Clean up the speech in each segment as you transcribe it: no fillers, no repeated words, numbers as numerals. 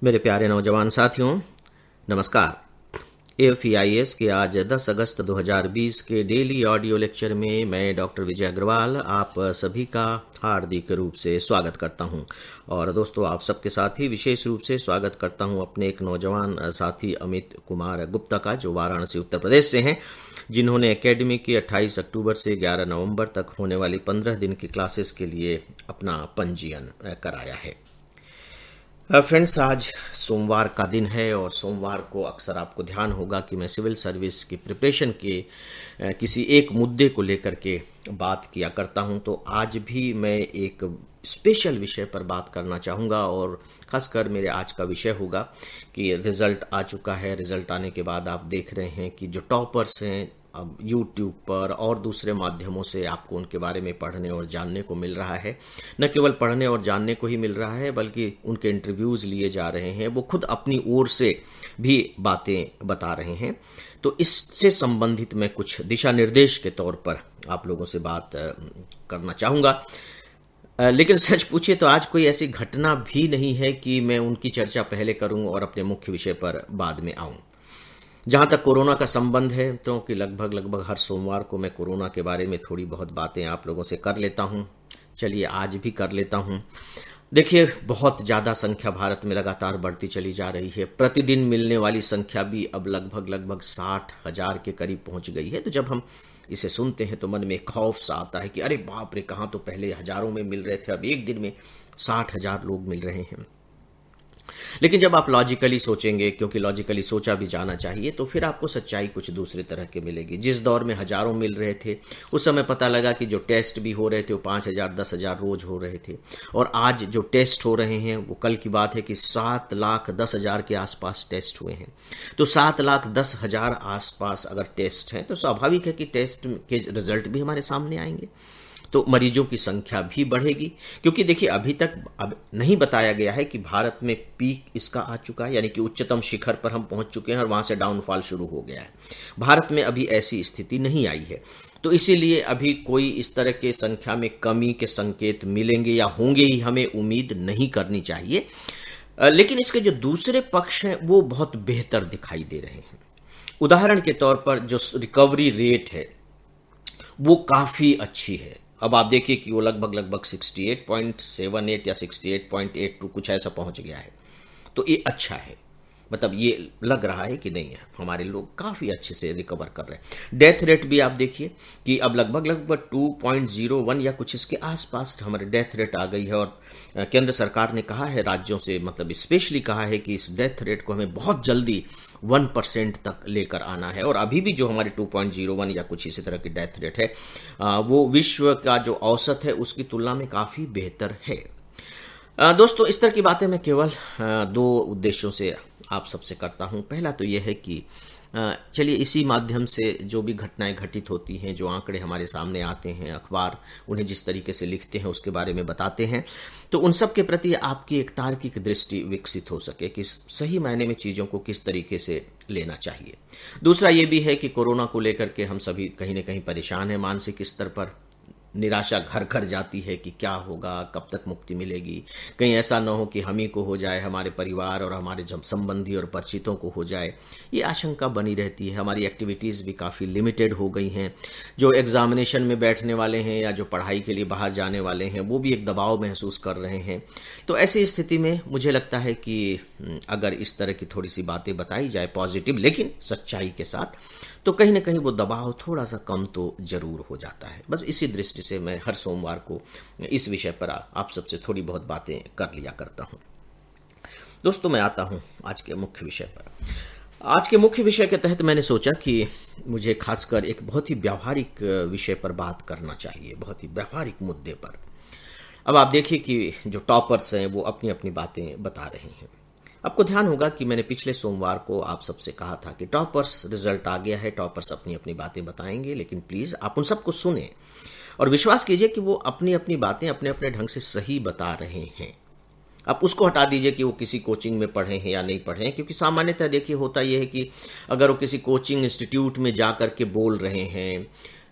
मेरे प्यारे नौजवान साथियों, नमस्कार। AFEIS के आज 10 अगस्त 2020 के डेली ऑडियो लेक्चर में मैं डॉक्टर विजय अग्रवाल आप सभी का हार्दिक रूप से स्वागत करता हूं। और दोस्तों, आप सबके साथ ही विशेष रूप से स्वागत करता हूं अपने एक नौजवान साथी अमित कुमार गुप्ता का, जो वाराणसी उत्तर प्रदेश से हैं, जिन्होंने एकेडमी की 28 अक्टूबर से 11 नवंबर तक होने वाली 15 दिन की क्लासेस के लिए अपना पंजीयन कराया है। फ्रेंड्स, आज सोमवार का दिन है और सोमवार को अक्सर आपको ध्यान होगा कि मैं सिविल सर्विस की प्रिपरेशन के किसी एक मुद्दे को लेकर के बात किया करता हूं। तो आज भी मैं एक स्पेशल विषय पर बात करना चाहूँगा और खासकर मेरे आज का विषय होगा कि रिजल्ट आ चुका है। रिजल्ट आने के बाद आप देख रहे हैं कि जो टॉपर्स हैं, अब यूट्यूब पर और दूसरे माध्यमों से आपको उनके बारे में पढ़ने और जानने को मिल रहा है। न केवल पढ़ने और जानने को ही मिल रहा है, बल्कि उनके इंटरव्यूज़ लिए जा रहे हैं। वो खुद अपनी ओर से भी बातें बता रहे हैं। तो इससे संबंधित मैं कुछ दिशा निर्देश के तौर पर आप लोगों से बात करना चाहूँगा। लेकिन सच पूछिए तो आज कोई ऐसी घटना भी नहीं है कि मैं उनकी चर्चा पहले करूं और अपने मुख्य विषय पर बाद में आऊं। जहां तक कोरोना का संबंध है, तो कि लगभग हर सोमवार को मैं कोरोना के बारे में थोड़ी बहुत बातें आप लोगों से कर लेता हूं। चलिए आज भी कर लेता हूं। देखिए, बहुत ज़्यादा संख्या भारत में लगातार बढ़ती चली जा रही है। प्रतिदिन मिलने वाली संख्या भी अब लगभग 60,000 के करीब पहुंच गई है। तो जब हम इसे सुनते हैं तो मन में खौफ सा आता है कि अरे बाप रे, कहाँ तो पहले हजारों में मिल रहे थे, अब एक दिन में 60,000 लोग मिल रहे हैं। लेकिन जब आप लॉजिकली सोचेंगे, क्योंकि लॉजिकली सोचा भी जाना चाहिए, तो फिर आपको सच्चाई कुछ दूसरे तरह की मिलेगी। जिस दौर में हजारों मिल रहे थे, उस समय पता लगा कि जो टेस्ट भी हो रहे थे वो 5,000 10,000 रोज हो रहे थे। और आज जो टेस्ट हो रहे हैं वो कल की बात है कि 7,10,000 के आसपास टेस्ट हुए हैं। तो 7,10,000 आसपास अगर टेस्ट हैं तो स्वाभाविक है कि टेस्ट के रिजल्ट भी हमारे सामने आएंगे, तो मरीजों की संख्या भी बढ़ेगी। क्योंकि देखिए, अभी तक अब नहीं बताया गया है कि भारत में पीक इसका आ चुका है, यानी कि उच्चतम शिखर पर हम पहुंच चुके हैं और वहां से डाउनफॉल शुरू हो गया है। भारत में अभी ऐसी स्थिति नहीं आई है। तो इसीलिए अभी कोई इस तरह के संख्या में कमी के संकेत मिलेंगे या होंगे ही हमें उम्मीद नहीं करनी चाहिए। लेकिन इसके जो दूसरे पक्ष हैं वो बहुत बेहतर दिखाई दे रहे हैं। उदाहरण के तौर पर जो रिकवरी रेट है वो काफी अच्छी है। अब आप देखिए कि वो लगभग 68.78 या 68.82 कुछ ऐसा पहुंच गया है। तो ये अच्छा है, मतलब ये लग रहा है कि नहीं है, हमारे लोग काफ़ी अच्छे से रिकवर कर रहे हैं। डेथ रेट भी आप देखिए कि अब लगभग 2.01 या कुछ इसके आसपास हमारे डेथ रेट आ गई है। और केंद्र सरकार ने कहा है राज्यों से, मतलब स्पेशली कहा है कि इस डेथ रेट को हमें बहुत जल्दी 1% तक लेकर आना है। और अभी भी जो हमारे 2.01 या कुछ इसी तरह की डेथ रेट है, वो विश्व का जो औसत है उसकी तुलना में काफ़ी बेहतर है। दोस्तों, इस तरह की बातें मैं केवल दो उद्देश्यों से आप सबसे करता हूं। पहला तो यह है कि चलिए इसी माध्यम से जो भी घटनाएं घटित होती हैं, जो आंकड़े हमारे सामने आते हैं, अखबार उन्हें जिस तरीके से लिखते हैं उसके बारे में बताते हैं, तो उन सब के प्रति आपकी एक तार्किक दृष्टि विकसित हो सके कि सही मायने में चीज़ों को किस तरीके से लेना चाहिए। दूसरा ये भी है कि कोरोना को लेकर के हम सभी कहीं ना कहीं परेशान हैं। मानसिक स्तर पर निराशा घर घर जाती है कि क्या होगा, कब तक मुक्ति मिलेगी, कहीं ऐसा न हो कि हम ही को हो जाए, हमारे परिवार और हमारे जब संबंधी और परिचितों को हो जाए, ये आशंका बनी रहती है। हमारी एक्टिविटीज़ भी काफ़ी लिमिटेड हो गई हैं। जो एग्जामिनेशन में बैठने वाले हैं या जो पढ़ाई के लिए बाहर जाने वाले हैं वो भी एक दबाव महसूस कर रहे हैं। तो ऐसी स्थिति में मुझे लगता है कि अगर इस तरह की थोड़ी सी बातें बताई जाए पॉजिटिव लेकिन सच्चाई के साथ, तो कहीं ना कहीं वो दबाव थोड़ा सा कम तो जरूर हो जाता है। बस इसी दृष्टि से मैं हर सोमवार को इस विषय पर आप सबसे थोड़ी बहुत बातें कर लिया करता हूं। दोस्तों, मैं आता हूं आज के मुख्य विषय पर। आज के मुख्य विषय के तहत मैंने सोचा कि मुझे खासकर एक बहुत ही व्यावहारिक विषय पर बात करना चाहिए, बहुत ही व्यावहारिक मुद्दे पर। अब आप देखिए कि जो टॉपर्स हैं वो अपनी अपनी बातें बता रहे हैं। आपको ध्यान होगा कि मैंने पिछले सोमवार को आप सबसे कहा था कि टॉपर्स रिजल्ट आ गया है, टॉपर्स अपनी अपनी बातें बताएंगे, लेकिन प्लीज आप उन सबको सुने और विश्वास कीजिए कि वो अपनी अपनी बातें अपने अपने ढंग से सही बता रहे हैं। आप उसको हटा दीजिए कि वो किसी कोचिंग में पढ़े हैं या नहीं पढ़े हैं, क्योंकि सामान्यतः देखिए होता यह है कि अगर वो किसी कोचिंग इंस्टीट्यूट में जा करके बोल रहे हैं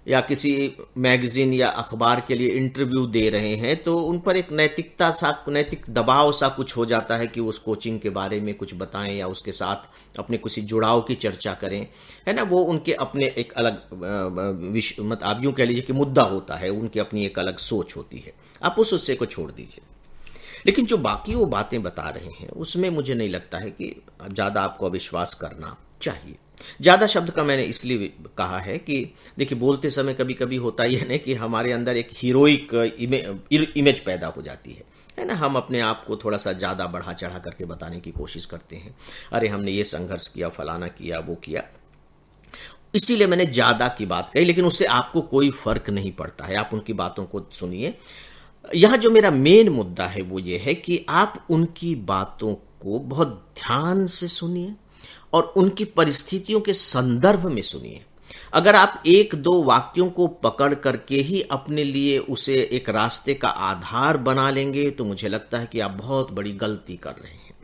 या किसी मैगजीन या अखबार के लिए इंटरव्यू दे रहे हैं तो उन पर एक नैतिक दबाव सा कुछ हो जाता है कि उस कोचिंग के बारे में कुछ बताएं या उसके साथ अपने किसी जुड़ाव की चर्चा करें, है ना। वो उनके अपने एक अलग आप यूं कह लीजिए कि मुद्दा होता है, उनकी अपनी एक अलग सोच होती है, आप उस हिस्से को छोड़ दीजिए। लेकिन जो बाकी वो बातें बता रहे हैं उसमें मुझे नहीं लगता है कि ज़्यादा आपको अविश्वास करना चाहिए। ज़्यादा शब्द का मैंने इसलिए कहा है कि देखिए, बोलते समय कभी कभी होता ही है ना कि हमारे अंदर एक हीरोइक इमेज पैदा हो जाती है ना। हम अपने आप को थोड़ा सा ज़्यादा बढ़ा चढ़ा करके बताने की कोशिश करते हैं, अरे हमने ये संघर्ष किया, फलाना किया, वो किया। इसीलिए मैंने ज़्यादा की बात कही, लेकिन उससे आपको कोई फर्क नहीं पड़ता है, आप उनकी बातों को सुनिए। यहां जो मेरा मेन मुद्दा है वो ये है कि आप उनकी बातों को बहुत ध्यान से सुनिए और उनकी परिस्थितियों के संदर्भ में सुनिए। अगर आप एक दो वाक्यों को पकड़ करके ही अपने लिए उसे एक रास्ते का आधार बना लेंगे तो मुझे लगता है कि आप बहुत बड़ी गलती कर रहे हैं।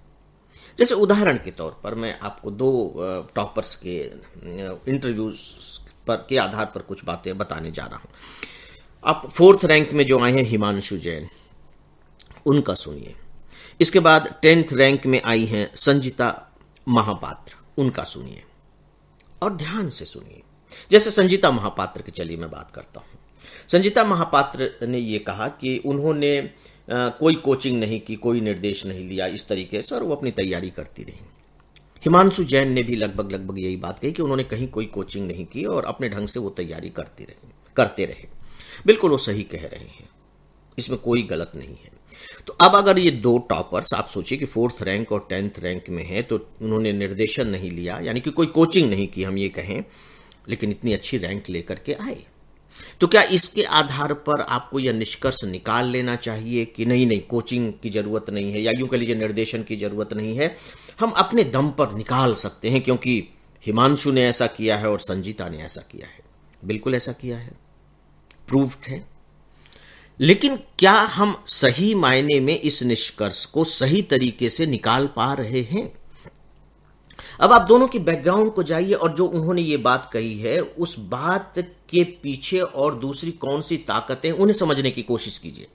जैसे उदाहरण के तौर पर मैं आपको दो टॉपर्स के इंटरव्यूज पर के आधार पर कुछ बातें बताने जा रहा हूं। आप 4th रैंक में जो आए हैं हिमांशु जैन, उनका सुनिए। इसके बाद 10th रैंक में आई हैं संजीता महापात्र, उनका सुनिए और ध्यान से सुनिए। जैसे संजीता महापात्र की चलिए मैं बात करता हूं। संजीता महापात्र ने यह कहा कि उन्होंने कोई कोचिंग नहीं की, कोई निर्देश नहीं लिया इस तरीके से, और वो अपनी तैयारी करती रही। हिमांशु जैन ने भी लगभग यही बात कही कि उन्होंने कहीं कोई कोचिंग नहीं की और अपने ढंग से वो तैयारी करते रहे। बिल्कुल वो सही कह रहे हैं, इसमें कोई गलत नहीं है। तो अब अगर ये दो टॉपर्स, आप सोचिए कि 4th रैंक और 10th रैंक में है, तो उन्होंने निर्देशन नहीं लिया, यानी कि कोई कोचिंग नहीं की हम ये कहें, लेकिन इतनी अच्छी रैंक लेकर के आए, तो क्या इसके आधार पर आपको यह निष्कर्ष निकाल लेना चाहिए कि नहीं कोचिंग की जरूरत नहीं है, या यूं कह लीजिए निर्देशन की जरूरत नहीं है, हम अपने दम पर निकाल सकते हैं क्योंकि हिमांशु ने ऐसा किया है और संजीता ने ऐसा किया है। बिल्कुल ऐसा किया है, प्रूव्ड है। लेकिन क्या हम सही मायने में इस निष्कर्ष को सही तरीके से निकाल पा रहे हैं? अब आप दोनों की बैकग्राउंड को जाइए और जो उन्होंने ये बात कही है उस बात के पीछे और दूसरी कौन सी ताकतें, उन्हें समझने की कोशिश कीजिए।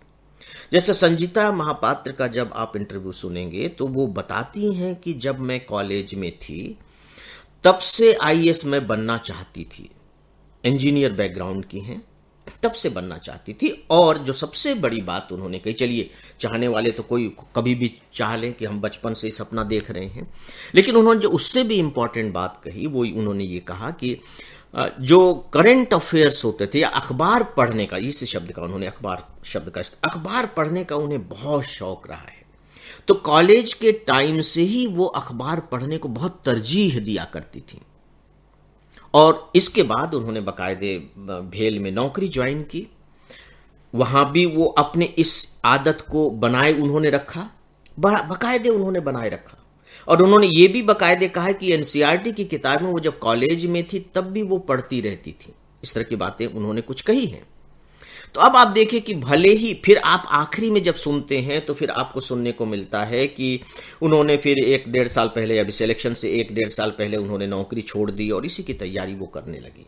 जैसे संजीता महापात्र का जब आप इंटरव्यू सुनेंगे तो वो बताती हैं कि जब मैं कॉलेज में थी तब से आईएएस में बनना चाहती थी, इंजीनियर बैकग्राउंड की हैं, तब से बनना चाहती थी। और जो सबसे बड़ी बात उन्होंने कही, चलिए चाहने वाले तो कोई कभी भी चाह लें कि हम बचपन से ही सपना देख रहे हैं, लेकिन उन्होंने जो उससे भी इंपॉर्टेंट बात कही वो उन्होंने ये कहा कि जो करंट अफेयर्स होते थे या अखबार पढ़ने का, इस शब्द का उन्होंने अखबार शब्द का, अखबार पढ़ने का उन्हें बहुत शौक रहा है। तो कॉलेज के टाइम से ही वो अखबार पढ़ने को बहुत तरजीह दिया करती थी। और इसके बाद उन्होंने बाकायदे भेल में नौकरी ज्वाइन की, वहां भी वो अपने इस आदत को बनाए उन्होंने रखा, बाकायदे उन्होंने बनाए रखा। और उन्होंने ये भी बाकायदे कहा कि एनसीईआरटी की किताबें वो जब कॉलेज में थी तब भी वो पढ़ती रहती थी। इस तरह की बातें उन्होंने कुछ कही हैं। तो अब आप देखिए कि भले ही फिर आप आखिरी में जब सुनते हैं तो फिर आपको सुनने को मिलता है कि उन्होंने फिर 1-1.5 साल पहले, अभी सिलेक्शन से 1-1.5 साल पहले उन्होंने नौकरी छोड़ दी और इसी की तैयारी वो करने लगी।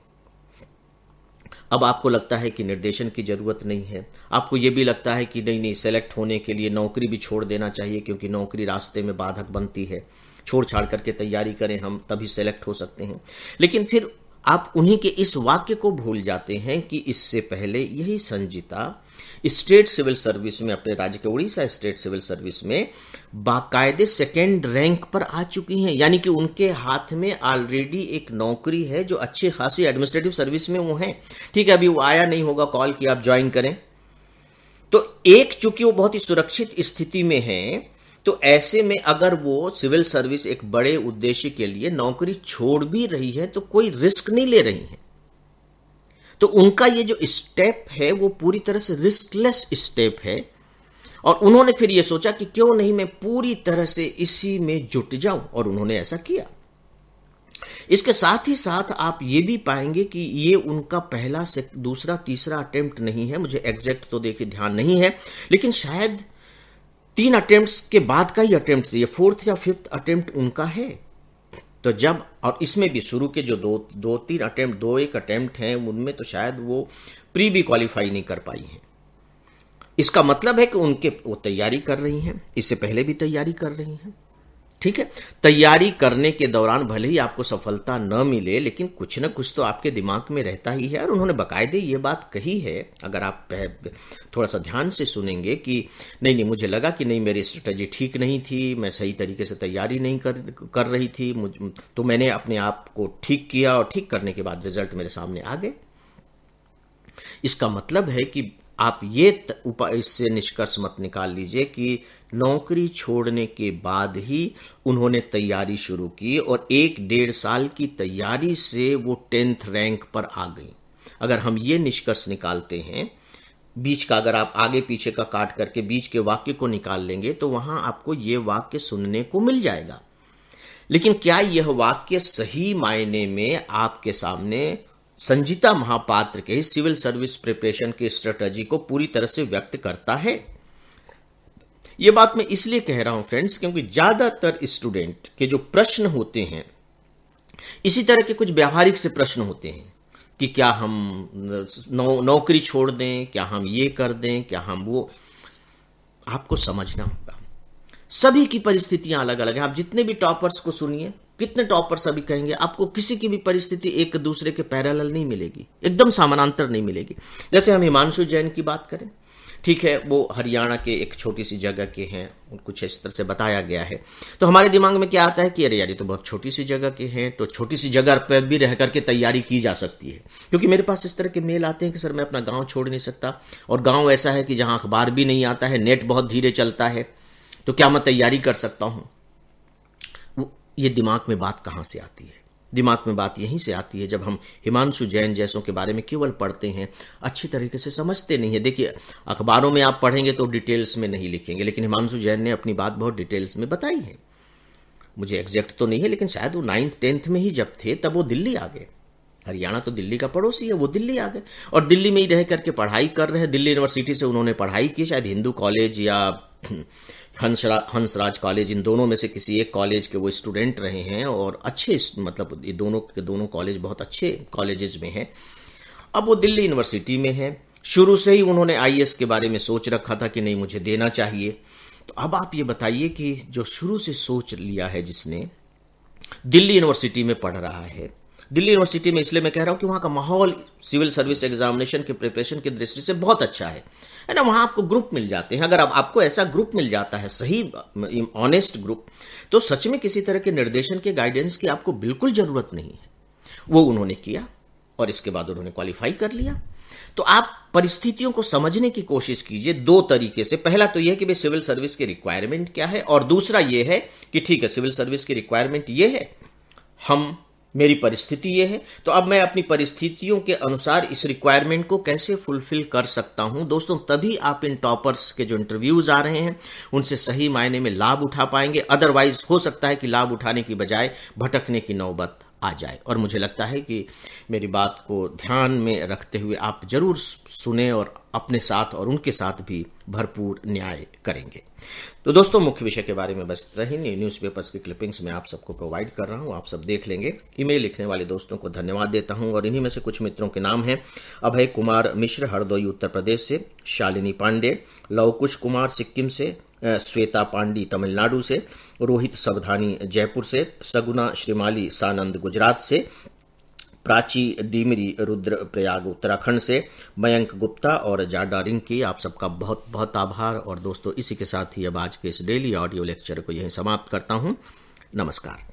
अब आपको लगता है कि निर्देशन की जरूरत नहीं है, आपको ये भी लगता है कि नहीं सेलेक्ट होने के लिए नौकरी भी छोड़ देना चाहिए क्योंकि नौकरी रास्ते में बाधक बनती है, छोड़ छाड़ करके तैयारी करें हम तभी सेलेक्ट हो सकते हैं। लेकिन फिर आप उन्हीं के इस वाक्य को भूल जाते हैं कि इससे पहले यही संजीता स्टेट सिविल सर्विस में, अपने राज्य के उड़ीसा स्टेट सिविल सर्विस में बाकायदे 2nd रैंक पर आ चुकी हैं। यानी कि उनके हाथ में ऑलरेडी एक नौकरी है जो अच्छी खासी एडमिनिस्ट्रेटिव सर्विस में वो हैं। ठीक है, अभी वो आया नहीं होगा कॉल कि आप ज्वाइन करें, तो एक चूंकि वो बहुत ही सुरक्षित स्थिति में है, तो ऐसे में अगर वो सिविल सर्विस एक बड़े उद्देश्य के लिए नौकरी छोड़ भी रही है तो कोई रिस्क नहीं ले रही है। तो उनका ये जो स्टेप है वो पूरी तरह से रिस्कलेस स्टेप है। और उन्होंने फिर ये सोचा कि क्यों नहीं मैं पूरी तरह से इसी में जुट जाऊं, और उन्होंने ऐसा किया। इसके साथ ही साथ आप ये भी पाएंगे कि ये उनका पहला से दूसरा तीसरा अटेम्प्ट नहीं है, मुझे एग्जैक्ट तो देखिए ध्यान नहीं है, लेकिन शायद 3 अटेम्प्ट्स के बाद का ही अटेम्प्ट, ये 4th या 5th अटेम्प्ट उनका है। तो जब, और इसमें भी शुरू के जो दो एक अटेम्प्ट हैं उनमें तो शायद वो प्री भी क्वालिफाई नहीं कर पाई हैं। इसका मतलब है कि वो तैयारी कर रही हैं, इससे पहले भी तैयारी कर रही हैं। ठीक है, तैयारी करने के दौरान भले ही आपको सफलता न मिले, लेकिन कुछ न कुछ तो आपके दिमाग में रहता ही है। और उन्होंने बाकायदे ये बात कही है, अगर आप थोड़ा सा ध्यान से सुनेंगे, कि नहीं मुझे लगा कि नहीं, मेरी स्ट्रेटजी ठीक नहीं थी, मैं सही तरीके से तैयारी नहीं कर रही थी, तो मैंने अपने आप को ठीक किया और ठीक करने के बाद रिजल्ट मेरे सामने आ गए। इसका मतलब है कि आप ये इससे निष्कर्ष मत निकाल लीजिए कि नौकरी छोड़ने के बाद ही उन्होंने तैयारी शुरू की और 1-1.5 साल की तैयारी से वो 10th रैंक पर आ गई। अगर हम ये निष्कर्ष निकालते हैं, बीच का अगर आप आगे पीछे का काट करके बीच के वाक्य को निकाल लेंगे तो वहां आपको ये वाक्य सुनने को मिल जाएगा। लेकिन क्या यह वाक्य सही मायने में आपके सामने संजीता महापात्र के सिविल सर्विस प्रिपरेशन की स्ट्रेटजी को पूरी तरह से व्यक्त करता है? यह बात मैं इसलिए कह रहा हूं फ्रेंड्स, क्योंकि ज्यादातर स्टूडेंट के जो प्रश्न होते हैं, इसी तरह के कुछ व्यावहारिक से प्रश्न होते हैं कि क्या हम नौकरी छोड़ दें, क्या हम ये कर दें, क्या हम वो। आपको समझना होगा सभी की परिस्थितियां अलग अलग हैं। आप जितने भी टॉपर्स को सुनिए, कितने टॉपर्स अभी कहेंगे, आपको किसी की भी परिस्थिति एक दूसरे के पैरेलल नहीं मिलेगी, एकदम समानांतर नहीं मिलेगी। जैसे हम हिमांशु जैन की बात करें, ठीक है, वो हरियाणा के एक छोटी सी जगह के हैं, कुछ इस तरह से बताया गया है। तो हमारे दिमाग में क्या आता है कि अरे यार, ये तो बहुत छोटी सी जगह के हैं, तो छोटी सी जगह पर भी रह करके तैयारी की जा सकती है। क्योंकि मेरे पास इस तरह के मेल आते हैं कि सर मैं अपना गांव छोड़ नहीं सकता, और गांव ऐसा है कि जहां अखबार भी नहीं आता है, नेट बहुत धीरे चलता है, तो क्या मैं तैयारी कर सकता हूं? ये दिमाग में बात कहां से आती है? दिमाग में बात यहीं से आती है जब हम हिमांशु जैन जैसों के बारे में केवल पढ़ते हैं, अच्छी तरीके से समझते नहीं है। देखिए, अखबारों में आप पढ़ेंगे तो डिटेल्स में नहीं लिखेंगे, लेकिन हिमांशु जैन ने अपनी बात बहुत डिटेल्स में बताई है। मुझे एग्जैक्ट तो नहीं है, लेकिन शायद वो 9th 10th में ही जब थे तब वो दिल्ली आ गए। हरियाणा तो दिल्ली का पड़ोसी है, वो दिल्ली आ गए और दिल्ली में ही रह करके पढ़ाई कर रहे हैं। दिल्ली यूनिवर्सिटी से उन्होंने पढ़ाई की, शायद हिंदू कॉलेज या हंसराज कॉलेज, इन दोनों में से किसी एक कॉलेज के वो स्टूडेंट रहे हैं, और अच्छे, मतलब ये दोनों के दोनों कॉलेज बहुत अच्छे कॉलेजेस में हैं। अब वो दिल्ली यूनिवर्सिटी में है। शुरू से ही उन्होंने आईएएस के बारे में सोच रखा था कि नहीं, मुझे देना चाहिए। तो अब आप ये बताइए कि जो शुरू से सोच लिया है, जिसने दिल्ली यूनिवर्सिटी में पढ़ रहा है, दिल्ली यूनिवर्सिटी में इसलिए मैं कह रहा हूं कि वहां का माहौल सिविल सर्विस एग्जामिनेशन के प्रिपरेशन की दृष्टि से बहुत अच्छा है ना। वहां आपको ग्रुप मिल जाते हैं। अगर आपको ऐसा ग्रुप मिल जाता है, सही ऑनेस्ट ग्रुप, तो सच में किसी तरह के निर्देशन के गाइडेंस की आपको बिल्कुल जरूरत नहीं है। वो उन्होंने किया और इसके बाद उन्होंने क्वालिफाई कर लिया। तो आप परिस्थितियों को समझने की कोशिश कीजिए 2 तरीके से। पहला तो यह कि भाई सिविल सर्विस की रिक्वायरमेंट क्या है, और दूसरा यह है कि ठीक है, सिविल सर्विस की रिक्वायरमेंट यह है, मेरी परिस्थिति ये है, तो अब मैं अपनी परिस्थितियों के अनुसार इस रिक्वायरमेंट को कैसे फुलफिल कर सकता हूं। दोस्तों, तभी आप इन टॉपर्स के जो इंटरव्यूज आ रहे हैं उनसे सही मायने में लाभ उठा पाएंगे। अदरवाइज हो सकता है कि लाभ उठाने की बजाय भटकने की नौबत आ जाए। और मुझे लगता है कि मेरी बात को ध्यान में रखते हुए आप जरूर सुने और अपने साथ और उनके साथ भी भरपूर न्याय करेंगे। तो दोस्तों, मुख्य विषय के बारे में बस इतना ही। न्यूज़पेपर्स की क्लिपिंग्स मैं आप सबको प्रोवाइड कर रहा हूं, आप सब देख लेंगे। ईमेल लिखने वाले दोस्तों को धन्यवाद देता हूं, और इन्हीं में से कुछ मित्रों के नाम हैं: अभय कुमार मिश्र, हरदोई उत्तर प्रदेश से; शालिनी पांडे, लवकुश कुमार सिक्किम से; श्वेता पांडी तमिलनाडु से; रोहित सावधानी जयपुर से; सगुना श्रीमाली सानंद गुजरात से; प्राची डीमरी रुद्रप्रयाग उत्तराखंड से; मयंक गुप्ता और जाडा रिंकी। आप सबका बहुत बहुत आभार। और दोस्तों, इसी के साथ ही अब आज के इस डेली ऑडियो लेक्चर को यहीं समाप्त करता हूं। नमस्कार।